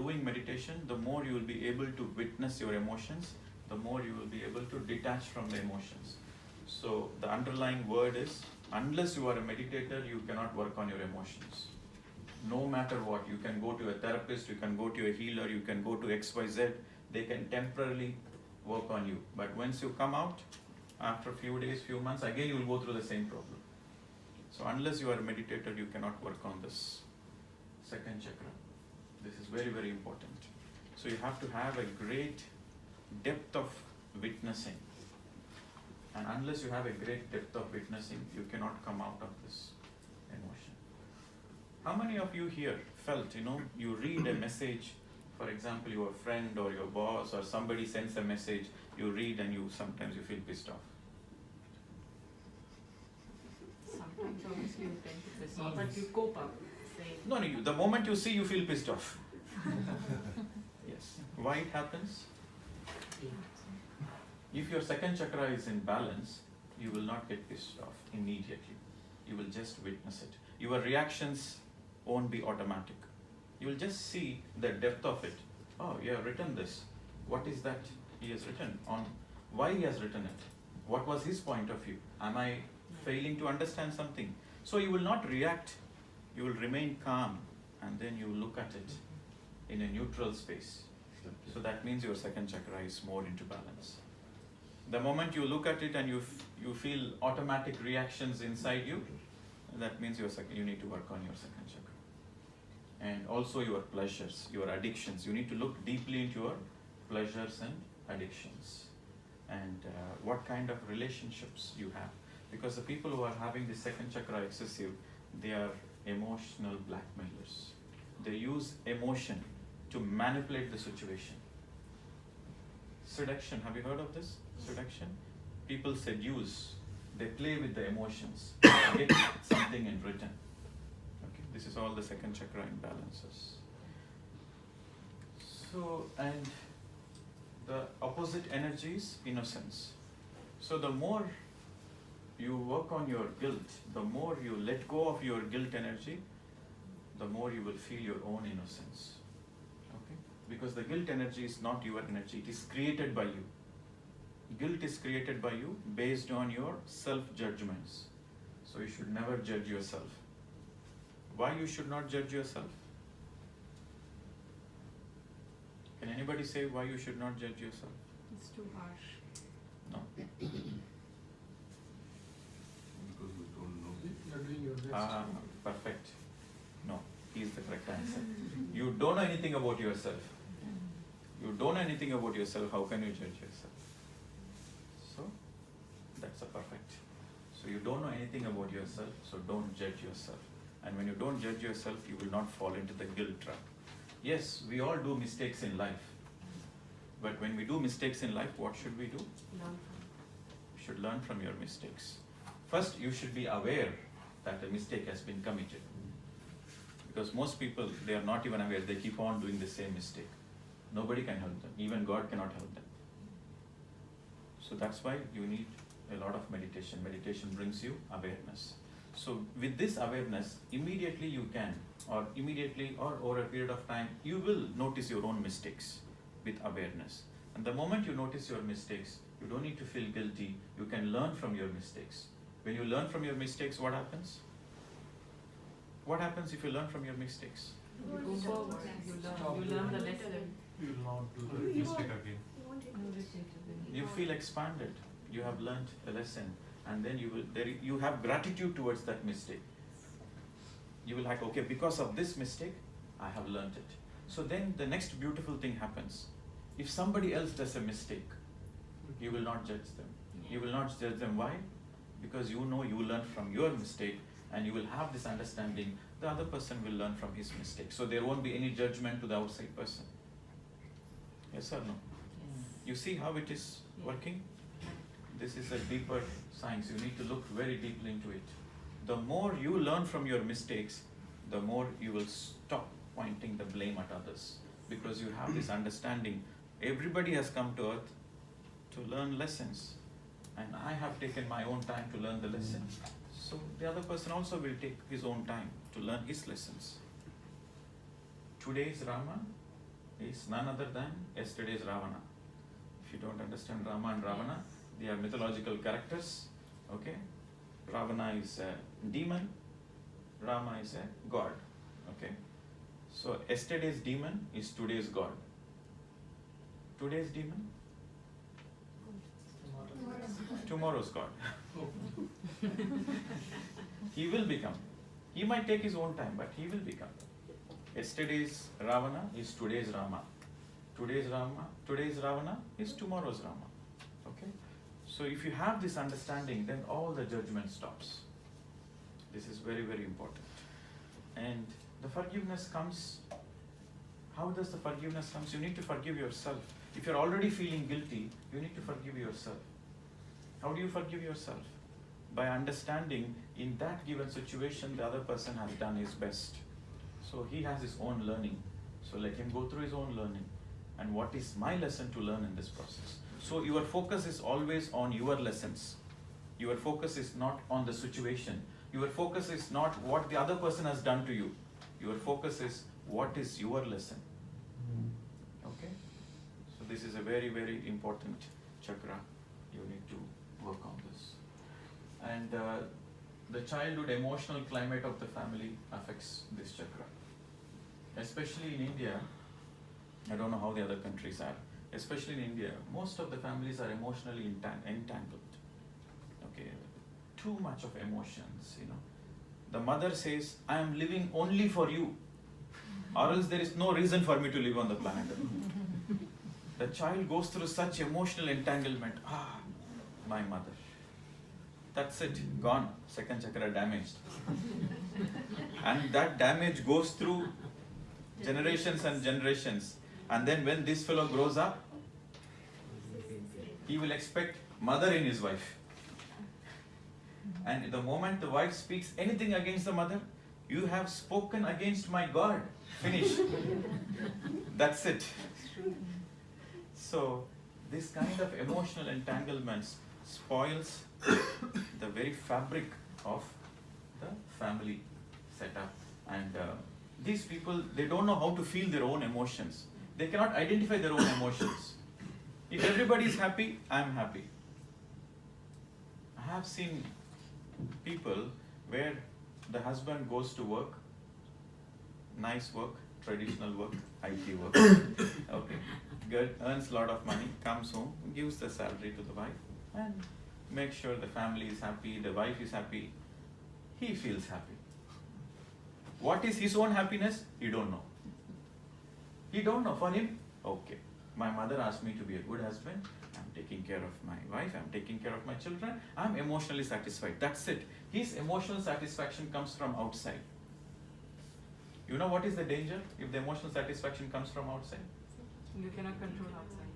doing meditation, the more you will be able to witness your emotions, the more you will be able to detach from the emotions. So the underlying word is, unless you are a meditator, you cannot work on your emotions. No matter what, you can go to a therapist, you can go to a healer, you can go to XYZ, they can temporarily work on you. But once you come out, after a few days, few months, again you will go through the same problem. So unless you are a meditator, you cannot work on this second chakra. This is very, very important. So you have to have a great depth of witnessing. And unless you have a great depth of witnessing, you cannot come out of this emotion. How many of you here felt, you read a message, for example, your friend or your boss or somebody sends a message, you read and sometimes you feel pissed off. Sometimes obviously you tend to piss off, but you cope up. No, the moment you see, you feel pissed off. Yes. Why it happens? If your second chakra is in balance, you will not get pissed off immediately. You will just witness it. Your reactions won't be automatic. You will just see the depth of it. Oh, you have written this. What is that he has written? On why he has written it? What was his point of view? Am I failing to understand something? So you will not react. You will remain calm, and then you will look at it in a neutral space. So that means your second chakra is more into balance. The moment you look at it and you feel automatic reactions inside you, that means you need to work on your second chakra. And also your pleasures, your addictions. You need to look deeply into your pleasures and addictions. And what kind of relationships you have. Because the people who are having the second chakra excessive, they are emotional blackmailers. They use emotion to manipulate the situation. Seduction, have you heard of this? Seduction? People seduce, they play with the emotions, get something in return. Okay, this is all the second chakra imbalances. So, and the opposite energy is innocence. So the more you work on your guilt, the more you let go of your guilt energy, the more you will feel your own innocence. Okay? Because the guilt energy is not your energy, it is created by you. Guilt is created by you based on your self-judgments. So you should never judge yourself. Why you should not judge yourself? Can anybody say why you should not judge yourself? It's too harsh. No? Because we don't know. You're doing your best. Perfect. No, is the correct answer. You don't know anything about yourself. You don't know anything about yourself, how can you judge yourself? So, that's a perfect. So you don't know anything about yourself, so don't judge yourself. And when you don't judge yourself, you will not fall into the guilt trap. Yes, we all do mistakes in life. But when we do mistakes in life, what should we do? Learn You should learn from your mistakes. First, you should be aware that a mistake has been committed. Because most people, they are not even aware, they keep on doing the same mistake. Nobody can help them, even God cannot help them. So that's why you need a lot of meditation. Meditation brings you awareness. So with this awareness, immediately you can, or immediately or over a period of time, you will notice your own mistakes with awareness. And the moment you notice your mistakes, you don't need to feel guilty, you can learn from your mistakes. When you learn from your mistakes, what happens? What happens if you learn from your mistakes? You go forward, you learn the lesson. You will not do the mistake again. You feel expanded. You have learned a lesson, and then you have gratitude towards that mistake. You will like, okay, because of this mistake, I have learned it. So then the next beautiful thing happens. If somebody else does a mistake, you will not judge them. You will not judge them. Why? Because you know you learn from your mistake, and you will have this understanding, the other person will learn from his mistake. So there won't be any judgment to the outside person. Yes or no? Yes. You see how it is working? This is a deeper science. You need to look very deeply into it. The more you learn from your mistakes, the more you will stop pointing the blame at others. Because you have this understanding. Everybody has come to earth to learn lessons. And I have taken my own time to learn the lesson. So the other person also will take his own time to learn his lessons. Today's Rama, is none other than yesterday's Ravana. If you don't understand Rama and Ravana, they are mythological characters. Okay, Ravana is a demon, Rama is a god. Okay, so yesterday's demon is today's god. Today's demon, tomorrow's god. He will become. He might take his own time, but he will become. Yesterday's Ravana is today's Rama. Today's Ravana is tomorrow's Rama. Okay? So if you have this understanding, then all the judgment stops. This is very, very important. And the forgiveness comes. How does the forgiveness comes? You need to forgive yourself. If you're already feeling guilty, you need to forgive yourself. How do you forgive yourself? By understanding in that given situation the other person has done his best. So he has his own learning. So let him go through his own learning. And what is my lesson to learn in this process? So your focus is always on your lessons. Your focus is not on the situation. Your focus is not what the other person has done to you. Your focus is what is your lesson. Okay? So this is a very, very important chakra. You need to work on this. And the childhood emotional climate of the family affects this chakra. Especially in India, I don't know how the other countries are, especially in India, most of the families are emotionally entangled. Okay, too much of emotions, you know. The mother says, I am living only for you, or else there is no reason for me to live on the planet. The child goes through such emotional entanglement. My mother. That's it, gone. Second chakra damaged. And that damage goes through generations and generations. And then when this fellow grows up, he will expect mother in his wife. And the moment the wife speaks anything against the mother, you have spoken against my God. Finish. That's it. So this kind of emotional entanglements spoils the very fabric of the family setup. And these people, they don't know how to feel their own emotions. They cannot identify their own emotions. If everybody is happy, I am happy. I have seen people where the husband goes to work, nice work, traditional work, IT work, okay, earns a lot of money, comes home, gives the salary to the wife, and makes sure the family is happy, the wife is happy. He feels happy. What is his own happiness? He don't know. He don't know. For him, okay, my mother asked me to be a good husband. I'm taking care of my wife. I'm taking care of my children. I'm emotionally satisfied. That's it. His emotional satisfaction comes from outside. You know what is the danger if the emotional satisfaction comes from outside? You cannot control outside.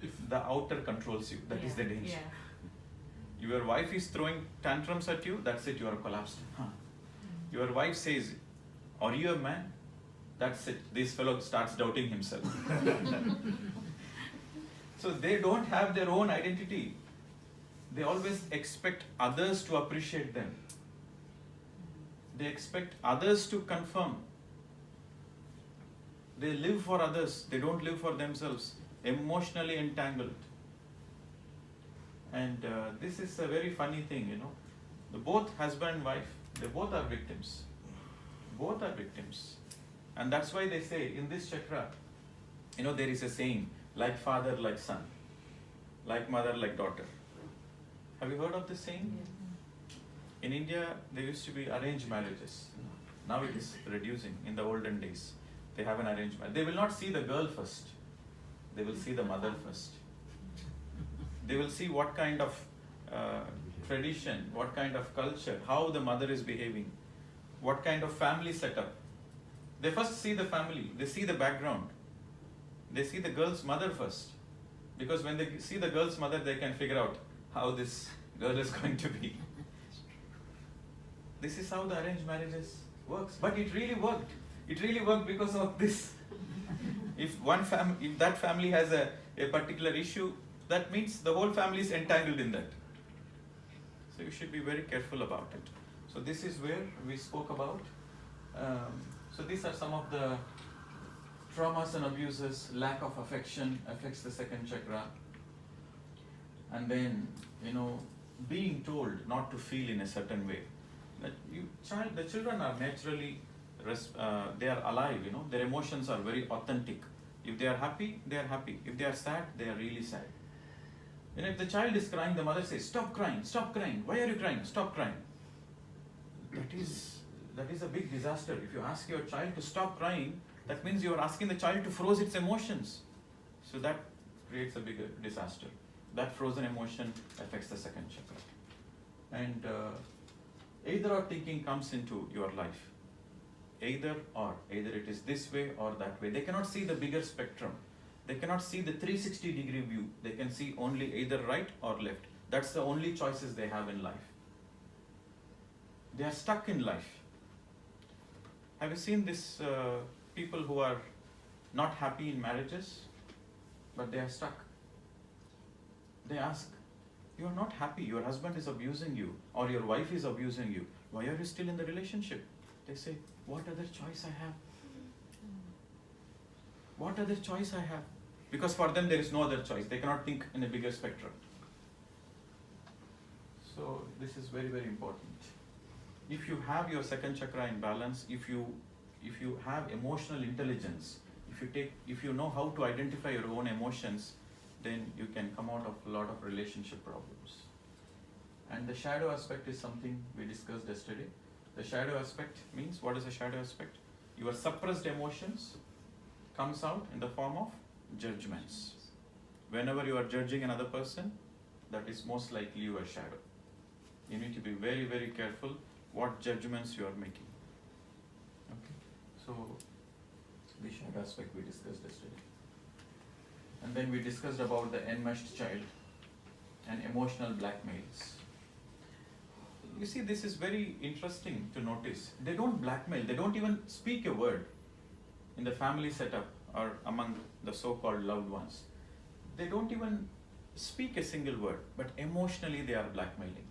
If the outer controls you, that is the danger. Yeah. Your wife is throwing tantrums at you, that's it, you are collapsed. Your wife says, are you a man? That's it, this fellow starts doubting himself. So they don't have their own identity. They always expect others to appreciate them. They expect others to confirm. They live for others, they don't live for themselves. Emotionally entangled. And this is a very funny thing, you know. Both husband and wife, they both are victims. Both are victims. And that's why they say in this chakra, you know, there is a saying, like father, like son, like mother, like daughter. Have you heard of this saying? Yeah. In India, there used to be arranged marriages. Now it is reducing. In the olden days, they have an arranged marriage. They will not see the girl first. They will see the mother first. They will see what kind of tradition, what kind of culture, how the mother is behaving, what kind of family setup. They first see the family, they see the background. They see the girl's mother first. Because when they see the girl's mother, they can figure out how this girl is going to be. This is how the arranged marriages works. But it really worked. It really worked because of this. If that family has a particular issue, that means the whole family is entangled in that. So you should be very careful about it. So this is where we spoke about. So these are some of the traumas and abuses, lack of affection affects the second chakra. And then, being told not to feel in a certain way. The children are naturally, they are alive, their emotions are very authentic. If they are happy, they are happy. If they are sad, they are really sad. If the child is crying, the mother says, stop crying, why are you crying, stop crying. That is a big disaster. If you ask your child to stop crying, that means you are asking the child to freeze its emotions. So that creates a bigger disaster. That frozen emotion affects the second chakra. And either or thinking comes into your life. Either it is this way or that way. They cannot see the bigger spectrum. They cannot see the 360-degree view. They can see only either right or left. That's the only choices they have in life. They are stuck in life. Have you seen this people who are not happy in marriages, but they are stuck? They ask, you are not happy, your husband is abusing you, or your wife is abusing you. Why are you still in the relationship? They say, what other choice I have? What other choice I have? Because for them there is no other choice. They cannot think in a bigger spectrum. So this is very, very important. If you have your second chakra in balance, if you have emotional intelligence, if you know how to identify your own emotions, then you can come out of a lot of relationship problems. And the shadow aspect is something we discussed yesterday. The shadow aspect means, what is a shadow aspect? Your suppressed emotions comes out in the form of judgments. Whenever you are judging another person, that is most likely your shadow. You need to be very, very careful what judgments you are making. Okay. So the shadow aspect we discussed yesterday. And then we discussed about the enmeshed child and emotional blackmails. You see, this is very interesting to notice. They don't blackmail, they don't even speak a word in the family setup or among the so-called loved ones. They don't even speak a single word, but emotionally they are blackmailing.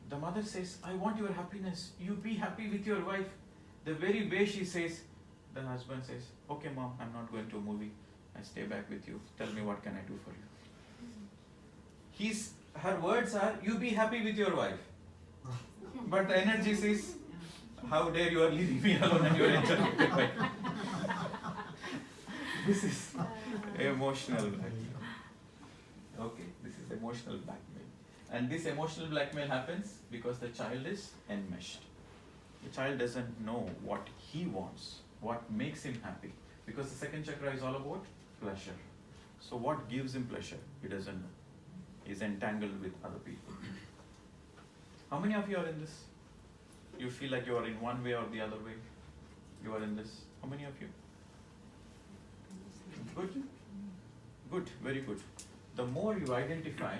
The mother says, I want your happiness, you be happy with your wife. The very way she says, the husband says, okay mom, I'm not going to a movie, I stay back with you, tell me what can I do for you. Her words are, you be happy with your wife. But the energy says, how dare you are leaving me alone and you are enjoying with your wife. This is emotional blackmail. Okay, this is emotional blackmail. And this emotional blackmail happens because the child is enmeshed. The child doesn't know what he wants, what makes him happy. Because the second chakra is all about pleasure. So what gives him pleasure? He doesn't know. He's entangled with other people. How many of you are in this? You feel like you are in one way or the other way? You are in this. How many of you? Good? Good, very good. The more you identify,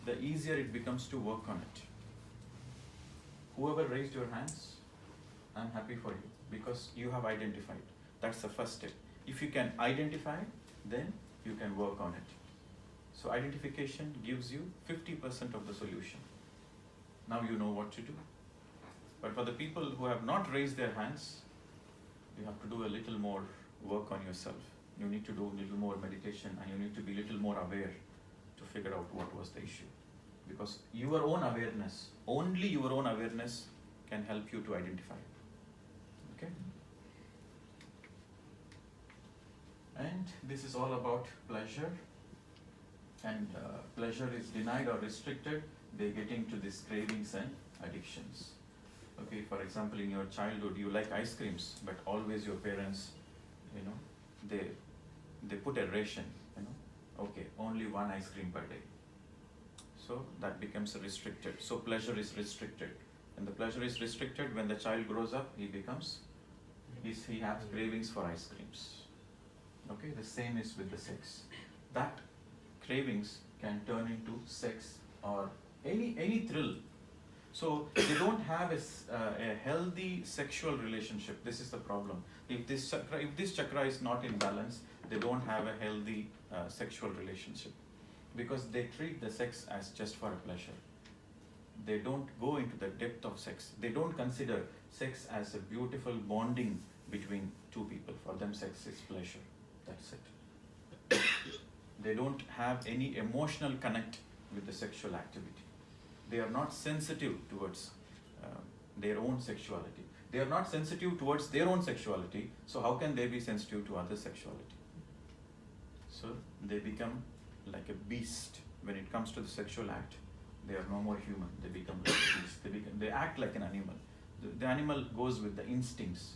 the easier it becomes to work on it. Whoever raised your hands, I'm happy for you because you have identified. That's the first step. If you can identify, then you can work on it. So identification gives you 50% of the solution. Now you know what to do. But for the people who have not raised their hands, you have to do a little more work on yourself. You need to do a little more meditation and you need to be a little more aware to figure out what was the issue. Because your own awareness, only your own awareness can help you to identify. Okay? And this is all about pleasure. And pleasure is denied or restricted, they get into these cravings and addictions. Okay, for example, in your childhood, you like ice creams, but always your parents, they put a ration, okay, only one ice cream per day. So that becomes restricted. So pleasure is restricted. And the pleasure is restricted, when the child grows up, he has cravings for ice creams. Okay, the same is with the sex. That cravings can turn into sex or any thrill. So they don't have a healthy sexual relationship. This is the problem. If this chakra is not in balance, they don't have a healthy sexual relationship because they treat the sex as just for a pleasure. They don't go into the depth of sex. They don't consider sex as a beautiful bonding between two people. For them, sex is pleasure. That's it. They don't have any emotional connect with the sexual activity. They are not sensitive towards their own sexuality. They are not sensitive towards their own sexuality, so how can they be sensitive to other sexuality? So they become like a beast. When it comes to the sexual act, they are no more human. They become like a beast. They act like an animal. The animal goes with the instincts.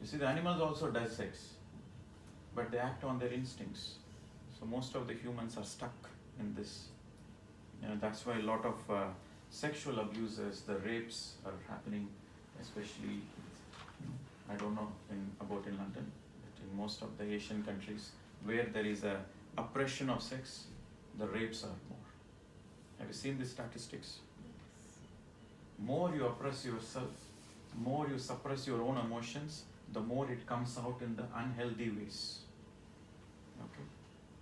You see, the animals also does sex, but they act on their instincts. So most of the humans are stuck in this. That's why a lot of sexual abuses, the rapes are happening, especially, I don't know about in London, but in most of the Asian countries where there is a oppression of sex, the rapes are more. Have you seen the statistics? More you oppress yourself, more you suppress your own emotions, the more it comes out in the unhealthy ways. Okay?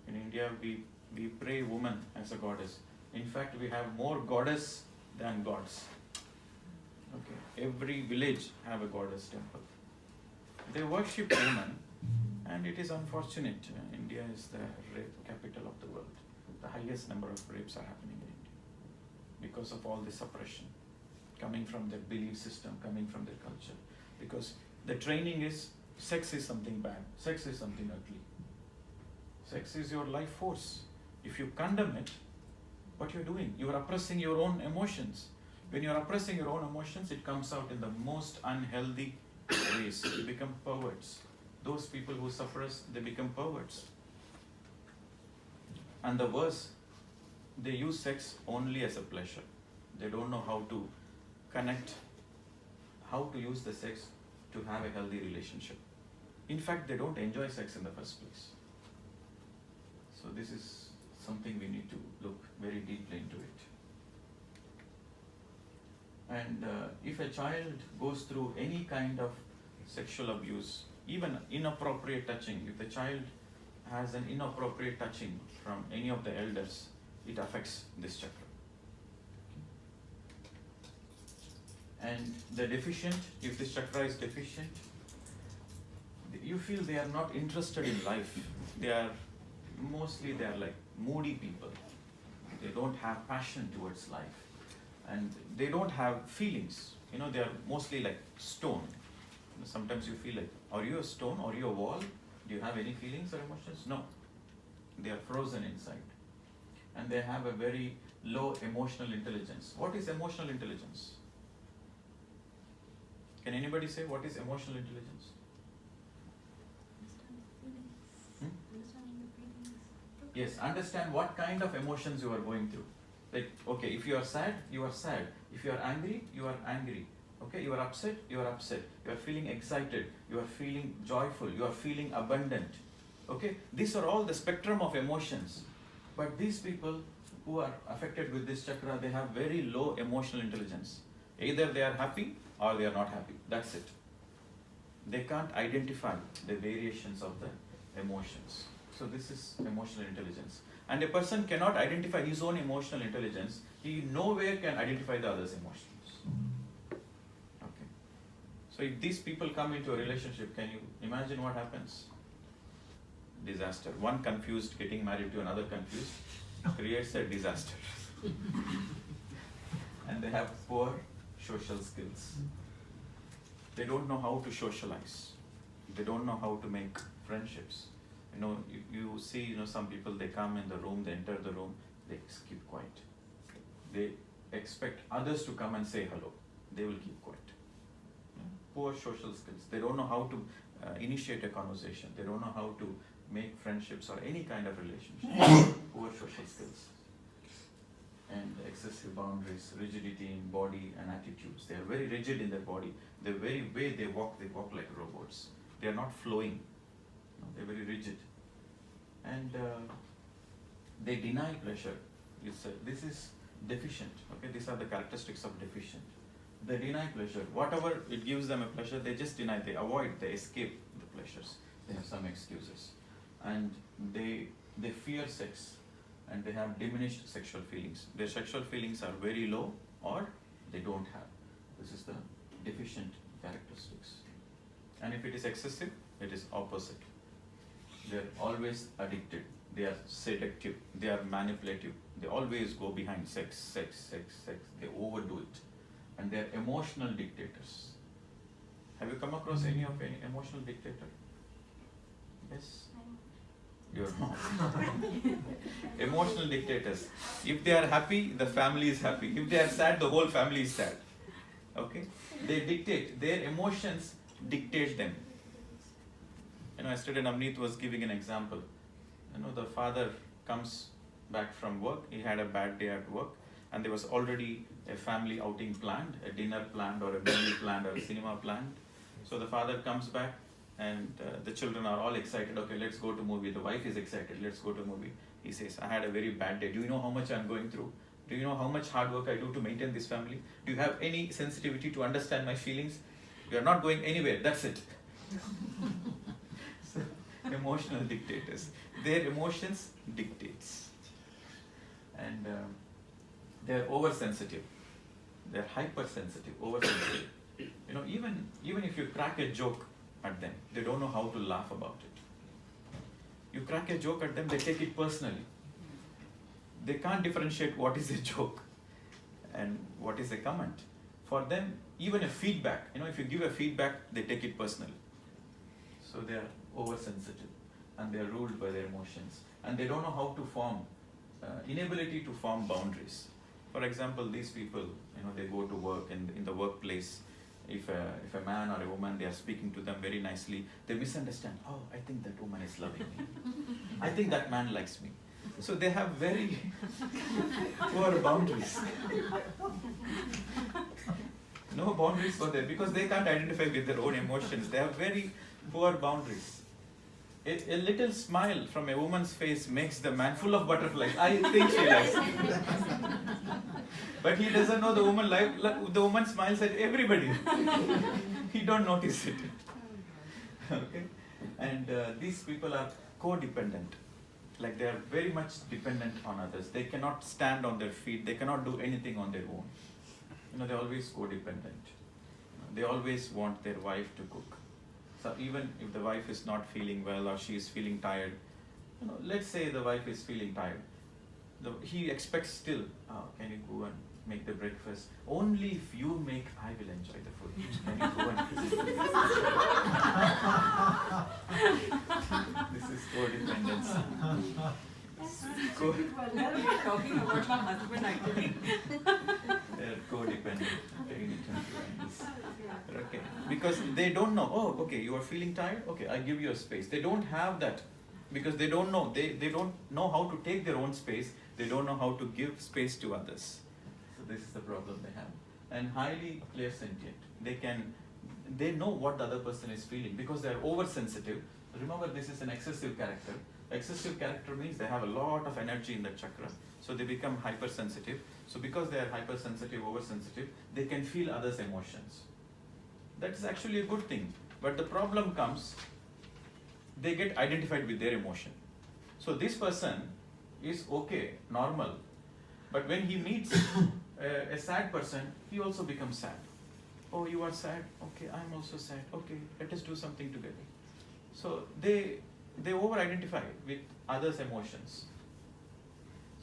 In India, we pray woman as a goddess. In fact, we have more goddess than gods. Okay? Every village have a goddess temple. They worship women, and it is unfortunate. India is the rape capital of the world. The highest number of rapes are happening in India because of all the suppression coming from their belief system, coming from their culture. Because the training is sex is something bad, sex is something ugly. Sex is your life force. If you condemn it, what you're doing? You're oppressing your own emotions. When you're oppressing your own emotions, it comes out in the most unhealthy ways. You become perverts. Those people who suppress, they become perverts. And the worse, they use sex only as a pleasure. They don't know how to connect, how to use the sex to have a healthy relationship. In fact, they don't enjoy sex in the first place. So this is something we need to look very deeply into it. And if a child goes through any kind of sexual abuse, even inappropriate touching, if the child has an inappropriate touching from any of the elders, it affects this chakra. And the deficient, if this chakra is deficient, you feel they are not interested in life. They are like moody people. They don't have passion towards life. And they don't have feelings. They are mostly like stone. Sometimes you feel like, are you a stone? Are you a wall? Do you have any feelings or emotions? No. They are frozen inside. And they have a very low emotional intelligence. What is emotional intelligence? Can anybody say what is emotional intelligence? Yes, understand what kind of emotions you are going through. Like, okay, if you are sad, you are sad. If you are angry, you are angry. Okay, you are upset, you are upset. You are feeling excited, you are feeling joyful, you are feeling abundant. Okay, these are all the spectrum of emotions. But these people who are affected with this chakra, they have very low emotional intelligence. Either they are happy or they are not happy. That's it. They can't identify the variations of the emotions. So this is emotional intelligence. And a person cannot identify his own emotional intelligence. He nowhere can identify the other's emotions. Okay. So if these people come into a relationship, can you imagine what happens? Disaster. One confused getting married to another confused creates a disaster. And they have poor social skills. They don't know how to socialize. They don't know how to make friendships. You see, some people, they come in the room, they enter the room, they keep quiet. They expect others to come and say hello. They will keep quiet. Poor social skills. They don't know how to initiate a conversation. They don't know how to make friendships or any kind of relationship. Poor social skills. And excessive boundaries, rigidity in body and attitudes. They are very rigid in their body. The very way they walk like robots. They are not flowing. They're very rigid. And they deny pleasure. This is deficient. Okay, these are the characteristics of deficient. They deny pleasure. Whatever it gives them a pleasure, they just deny. They avoid. They escape the pleasures. They have some excuses. And they fear sex. And they have diminished sexual feelings. Their sexual feelings are very low or they don't have. This is the deficient characteristics. And if it is excessive, it is opposite. They are always addicted. They are seductive. They are manipulative. They always go behind sex, sex, sex, sex. They overdo it. And they are emotional dictators. Have you come across any emotional dictator? Yes? You're not. Emotional dictators. If they are happy, the family is happy. If they are sad, the whole family is sad. Okay? They dictate. Their emotions dictate them. Yesterday Navneet was giving an example. The father comes back from work. He had a bad day at work, and there was already a family outing planned, a dinner planned, or a movie planned, or a cinema planned. So the father comes back, and the children are all excited. Okay, let's go to movie. The wife is excited. Let's go to movie. He says, I had a very bad day. Do you know how much I'm going through? Do you know how much hard work I do to maintain this family? Do you have any sensitivity to understand my feelings? You are not going anywhere. That's it. So, emotional dictators. Their emotions dictates. And they're oversensitive. They're hypersensitive, oversensitive. Even if you crack a joke at them, they don't know how to laugh about it. You crack a joke at them, they take it personally. They can't differentiate what is a joke and what is a comment. For them, even a feedback, if you give a feedback, they take it personally. So they are oversensitive, and they are ruled by their emotions. And they don't know how to form, inability to form boundaries. For example, these people, they go to work, and in the workplace, if a man or a woman, they are speaking to them very nicely, they misunderstand. Oh, I think that woman is loving me. I think that man likes me. So they have very poor boundaries. No boundaries for them, because they can't identify with their own emotions. They have very poor boundaries. A little smile from a woman's face makes the man full of butterflies. I think she likes me. But he doesn't know the woman smiles at everybody. He don't notice it. Okay? And these people are codependent. Like they are very much dependent on others. They cannot stand on their feet. They cannot do anything on their own. They're always codependent. They always want their wife to cook. So even if the wife is not feeling well, or she is feeling tired, let's say the wife is feeling tired. He expects still, can you go and make the breakfast? Only if you make, I will enjoy the food. Can you go and This is codependence. Talking about my husband actually. They're codependent. Okay. Because they don't know, oh, okay, you are feeling tired? Okay, I give you a space. They don't have that, because they don't know. They don't know how to take their own space. They don't know how to give space to others. So this is the problem they have. And highly clairsentient. They know what the other person is feeling, because they are oversensitive. Remember, this is an excessive character. Excessive character means they have a lot of energy in the chakra. So they become hypersensitive. So because they are hypersensitive, oversensitive, they can feel others' emotions. That is actually a good thing. But the problem comes, they get identified with their emotion. So this person is okay, normal. But when he meets a sad person, he also becomes sad. Oh, you are sad? Okay, I'm also sad. Okay, let us do something together. So they over-identify with others' emotions.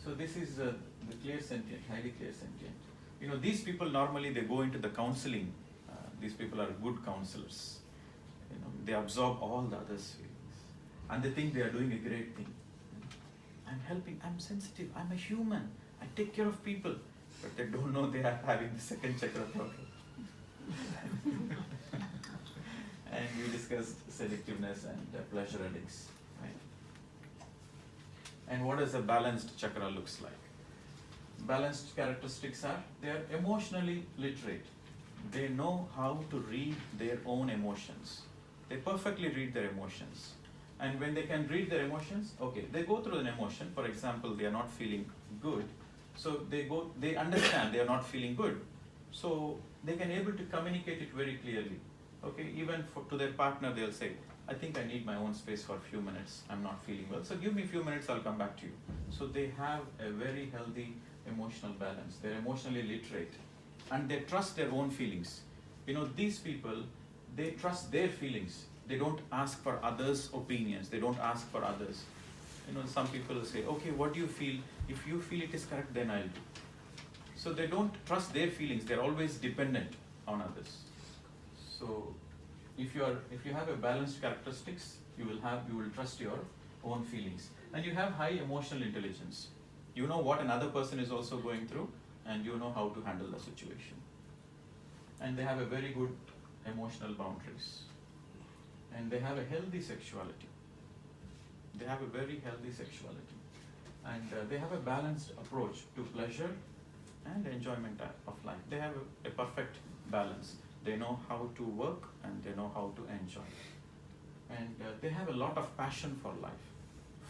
So this is the clairsentient, highly clairsentient. These people normally, they go into the counseling. These people are good counselors. They absorb all the others' feelings. And they think they are doing a great thing. I'm helping, I'm sensitive, I'm a human. I take care of people. But they don't know they are having the second chakra problem. And we discussed selectiveness and pleasure addicts. Right? And what does a balanced chakra looks like? Balanced characteristics are, they are emotionally literate. They know how to read their own emotions. They perfectly read their emotions. And when they can read their emotions, okay, they go through an emotion. For example, they are not feeling good. So they understand they are not feeling good. So they can able to communicate it very clearly. Okay, even to their partner, they'll say, I think I need my own space for a few minutes. I'm not feeling well. So give me a few minutes, I'll come back to you. So they have a very healthy emotional balance. They're emotionally literate. And they trust their own feelings. These people, they trust their feelings. They don't ask for others' opinions. They don't ask for others. Some people say, okay, what do you feel? If you feel it is correct, then I'll do. So they don't trust their feelings. They're always dependent on others. So if you have a balanced characteristics, you will trust your own feelings. And you have high emotional intelligence. You know what another person is also going through, and you know how to handle the situation. And they have a very good emotional boundaries. And they have a healthy sexuality. They have a very healthy sexuality. And they have a balanced approach to pleasure and enjoyment of life. They have a perfect balance. They know how to work and they know how to enjoy. And they have a lot of passion for life,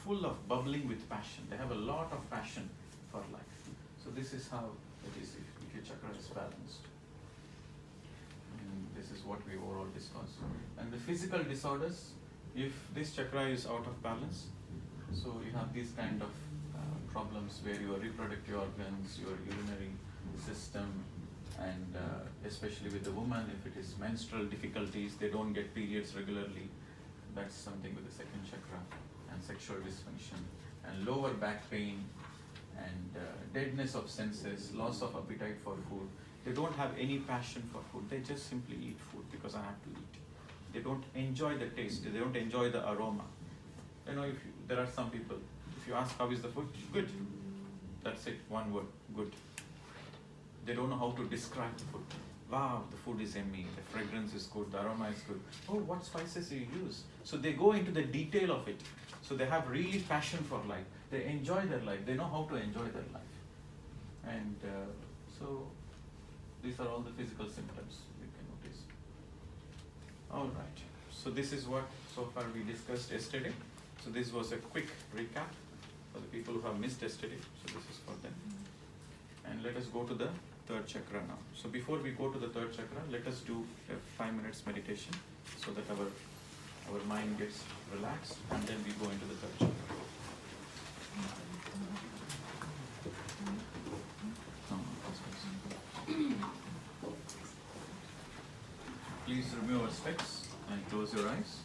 full of bubbling with passion. They have a lot of passion for life. So this is how it is if your chakra is balanced. And this is what we overall discussed. And the physical disorders, if this chakra is out of balance, so you have these kind of problems where your reproductive organs, your urinary system, and especially with the woman, if it is menstrual difficulties, they don't get periods regularly, that's something with the second chakra, and sexual dysfunction, and lower back pain, and deadness of senses, loss of appetite for food. They don't have any passion for food, they just simply eat food because I have to eat. They don't enjoy the taste, they don't enjoy the aroma. There are some people, if you ask how is the food, good. That's it, one word, good. They don't know how to describe the food. Wow, the food is yummy, the fragrance is good, the aroma is good. Oh, what spices do you use? So they go into the detail of it. So they have really passion for life. They enjoy their life. They know how to enjoy their life. And so these are all the physical symptoms you can notice. All right. So this is what so far we discussed yesterday. So this was a quick recap for the people who have missed yesterday. So this is for them. And let us go to the third chakra now. So before we go to the third chakra, let us do a 5 minutes meditation so that our mind gets relaxed, and then we go into the third chakra. Please remove your specs and close your eyes.